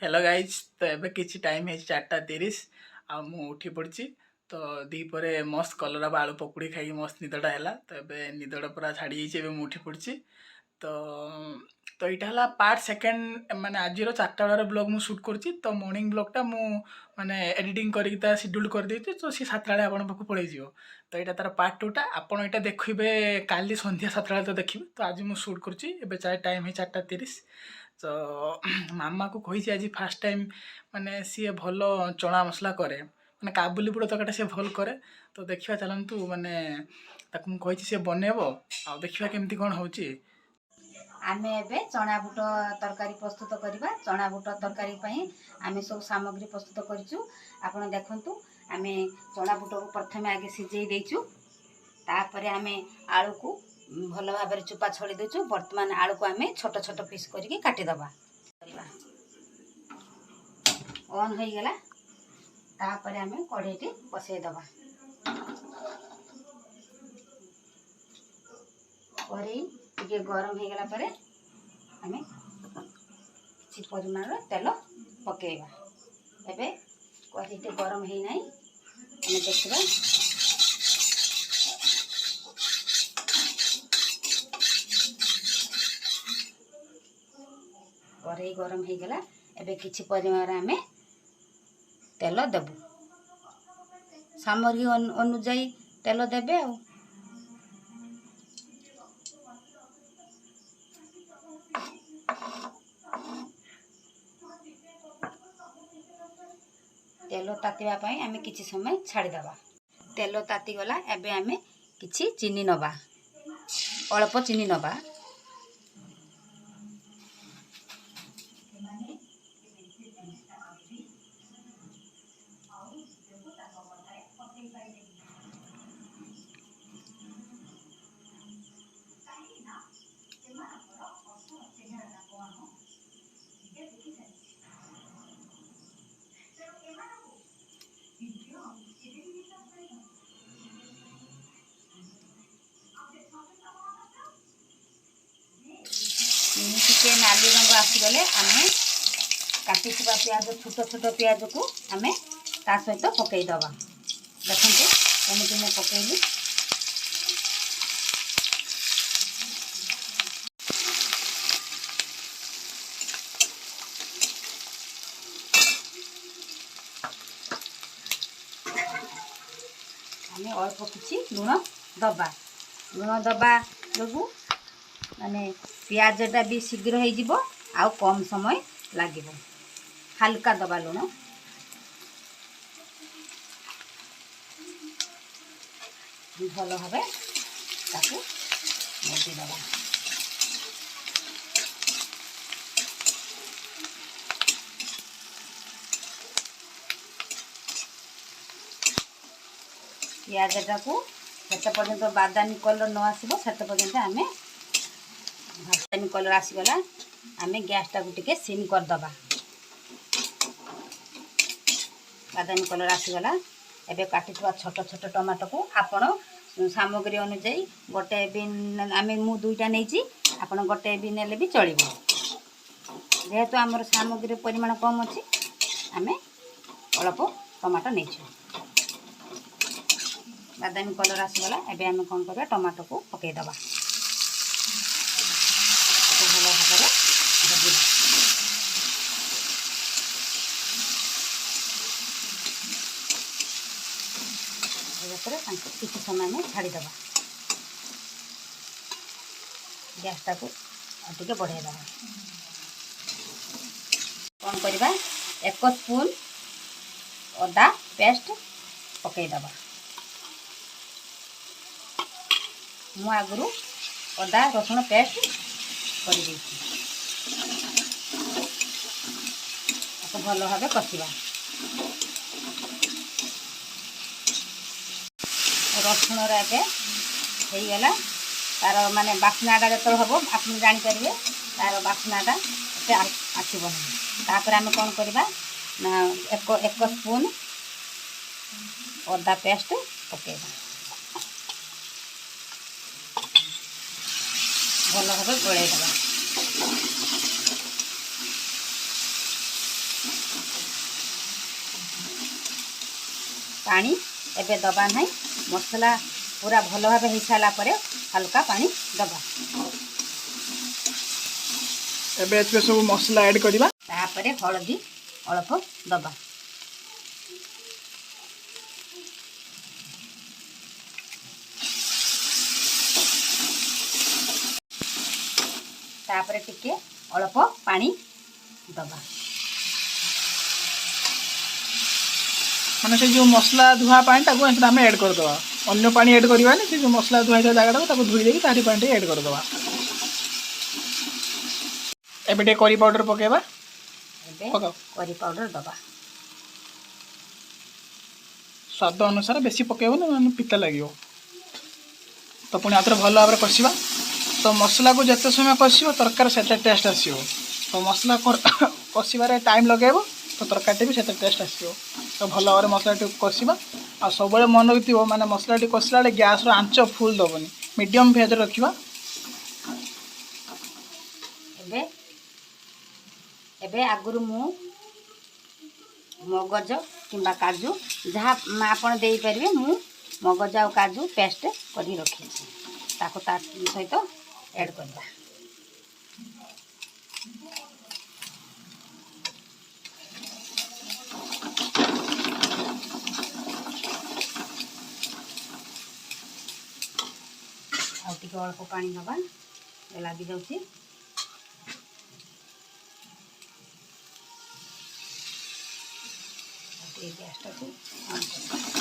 Hello guys. तो एबे किछि टाइम है 4:30 आ मु उठी पड़ची। तो दीपरे मस्त कलरा आलू पकुड़ी खाई मस्त निदटा हैला। तो एबे निदटा पूरा छाड़ी जाइए। एबे मु उठी पड़ची। तो तो इटा हला पार्ट सेकंड माने आजिरो 4टा बेलार ब्लॉग मु शूट करची। तो मॉर्निंग ब्लॉगटा मु माने एडिटिंग करिक ता शेड्यूल कर देइची। तो सी 7टा बेला आपन पाखु पळै जिवो। तो इटा तार पार्ट 2टा आपन इटा देखिबे काली संध्या 7टा बेला तो देखिबे। तो आज मु शूट करची। एबे चाहे टाइम है 4:30। तो मामा को कही आज फास्ट टाइम माने सी भल चना मसला करे माने काबुली बुड़ तरकाटा सी भल करे। तो देखिए चलतु माने ताकू कही सी बनैब आ देखिए केमती कौन होची। आमे एबे चना बुट तरकारी प्रस्तुत करबा। चना बुट तरकारी पई आमे सब सामग्री प्रस्तुत करचु। आपण देखंतु आमे चना बुट को प्रथमे आगे सिझेई देइचु। तापरे आमे आलू को भल भाबरे चुपा छड़ी देचु। वर्तमान आलू को आमे छोट छोट पीस करके काटी दबा। ऑन हो गला। तापरे आमे कढ़ेटी बसई दबा। कढ़ई टिके गरम हो गला परे आमे किछि परिमाण तेल पकेइबा। एबे कढ़ईटे गरम है नाही आमे देखिबा। कढ़ई गरम हो गला। एबे किछि परिमाण आमे तेल देबु। सामग्री अनुଯାयी तेल देबे आ तेल तातिबा पई आमे किछि समय छाड़ी दबा। तेल ताती गला। एबे आमे किछि चीनी नबा। अल्प चीनी नबा। टिके नाली रंग आसीगले आमे काटिथिबा प्याज छोट छोट प्याज को आमे ता सहित पकई दबा। देखंतु केमिति मैं पकईली। आमे अल्प किछि लुण दबा। लुण दबा लगू माने प्याजटा भी शीघ्र हो जिवो आ कम समय लागिवो। हल्का दबा लुण। भल भावे ताकू मोटी दबा। प्याजटा को सेते पर्यंत बादामी कलर न आसीबो सेते पर्यंत आमे बादामी कलर आसीगला आमे गैसटा को टिके सिम कर दबा। बादामी कलर आसीगला। एबे काटिथवा छोट छोट टमाटो को आपण सामग्री अनुसार गोटे बिन आमे मु दुईटा नेची आपण गोटे बिन नेले भी चलिबो। जेहेतु हमर सामग्री परिमाण कम अछि आमे अल्प टमाटो नेछु। बादामी कलर आसीगला। एबे आमे कोन करबा टमाटो को पकई दबा। भल भाବରେ भाजिबा। किसी समय में छाड़ी दबा। गैसटा को टिके बढ़ाई दबा। कौन करबा 1 स्पून अदा पेस्ट पकई दबा। मु आगु अदा रसुण पेस्ट कर भल भाव कषा। रसुण एगला तार माने बास्नाटा जो हम आप जापर तार बास्नाटा आसब ना। आम कौन करवा ना 1 स्पून अदा पेस्ट पकेबा। भल भाव गोलैदबा। पानी एबे दबा नहीं मसला पूरा भल भाव हो सारा पर हल्का पानी दबा एबे एतबे सब मसला ऐड करबा तापरे हळदी अल्प दबा तापरे टिके अल्प पानी दबा माने से जो मसला धुआ पानी ताको एतरा हम ऐड कर दवा अन्य पानी ऐड करबा ने से जो मसला धुआ था जागा ताको धुई देबी तारी पानी ऐड कर दवा एबे टे करी पाउडर पकेबा एबे पकाओ करी पाउडर दबा स्वाद अनुसार बेसी पकेबो ना पिता लागियो तो पुणी आतर भल भाव कषा तो मसला को जिते समय कषिब तरकारी से टेस्ट आसो तो मसला कषार टाइम लगेब तो तरकारी भी से टेस्ट आसो तो भल भाव मसला कषा आ सब मन रखियो माने मसला कषिला बेले गैस आंच फुल दबनी मीडियम फेज रखा एबे आगुरु मु मगज किंबा काजू जहाँ आपन दे पारे मु मगज आ काजू पेस्ट करी रखी ताको ता सहित ऐड करबा आ टिके अल्प पानी दबा लगी जाउची गैस को ऑन कर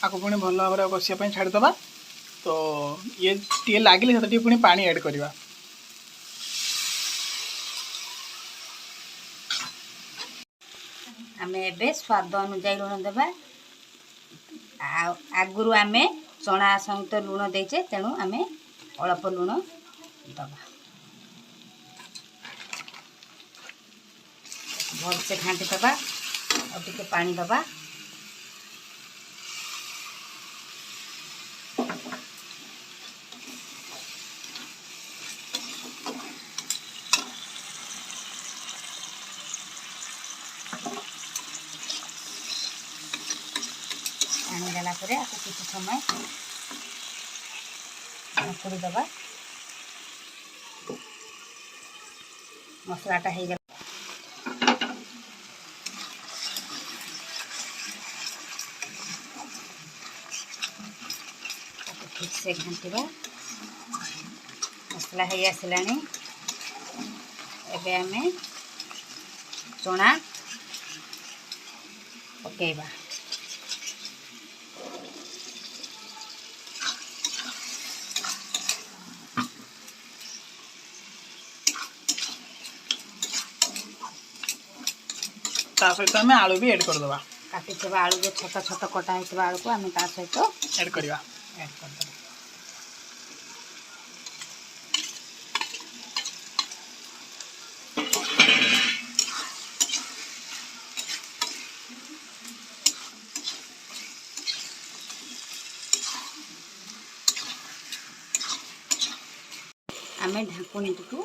आपको पुणी भल भाव कषापी छाड़ीदबा तो ये टे लगे से पुणी पानी ऐड करवा आम एबे स्वाद अनुसार लुण देवा आगुरु आम चना सहित लुण देचे तेणु आम अल्प लुण दबा भल से घाटी दबा और टिके पानी दबा पानी देला परे आपको किसी समय ढाकुड़ी दबा मसलाटा हो गला ठीक से घांटा मसला हो आसलानी एबे आमे चना पकेबा सहित आम आलू भी ऐड करदे काटी आलू जो छोट छोट कटा होता आलू को आम ता सहित ऐड करवा ऐड करदे आमे ढाकुणी टुकु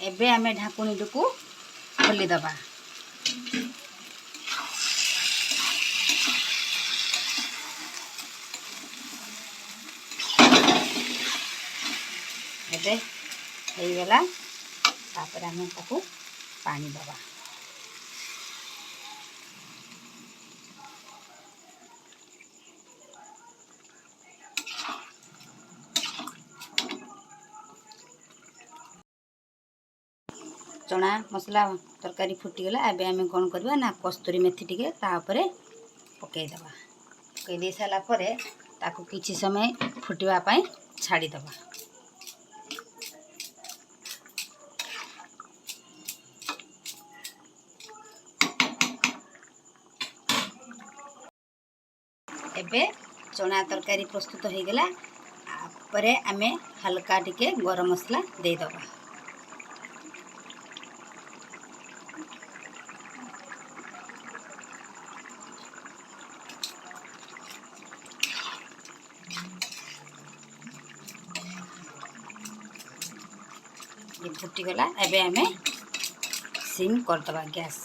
एबे आमे ढाकुणी टुकु खोली दबा एबे हो गला तापर आमे ताकू पानी दबा चना मसला तरकारी फुटीगला एबे आमे कौन करबा ना कस्तूरी मेथी टिके तापरे पकई दबा पकई दे साला परे ताकू किछि समय फुटिबा पई छाड़ी दबा एबे चना तरकारी प्रस्तुत हो गला परे आमे हल्का टिके गरम मसला दे दबा ये फुटीगला एबे आमे सिम करदबा गैस।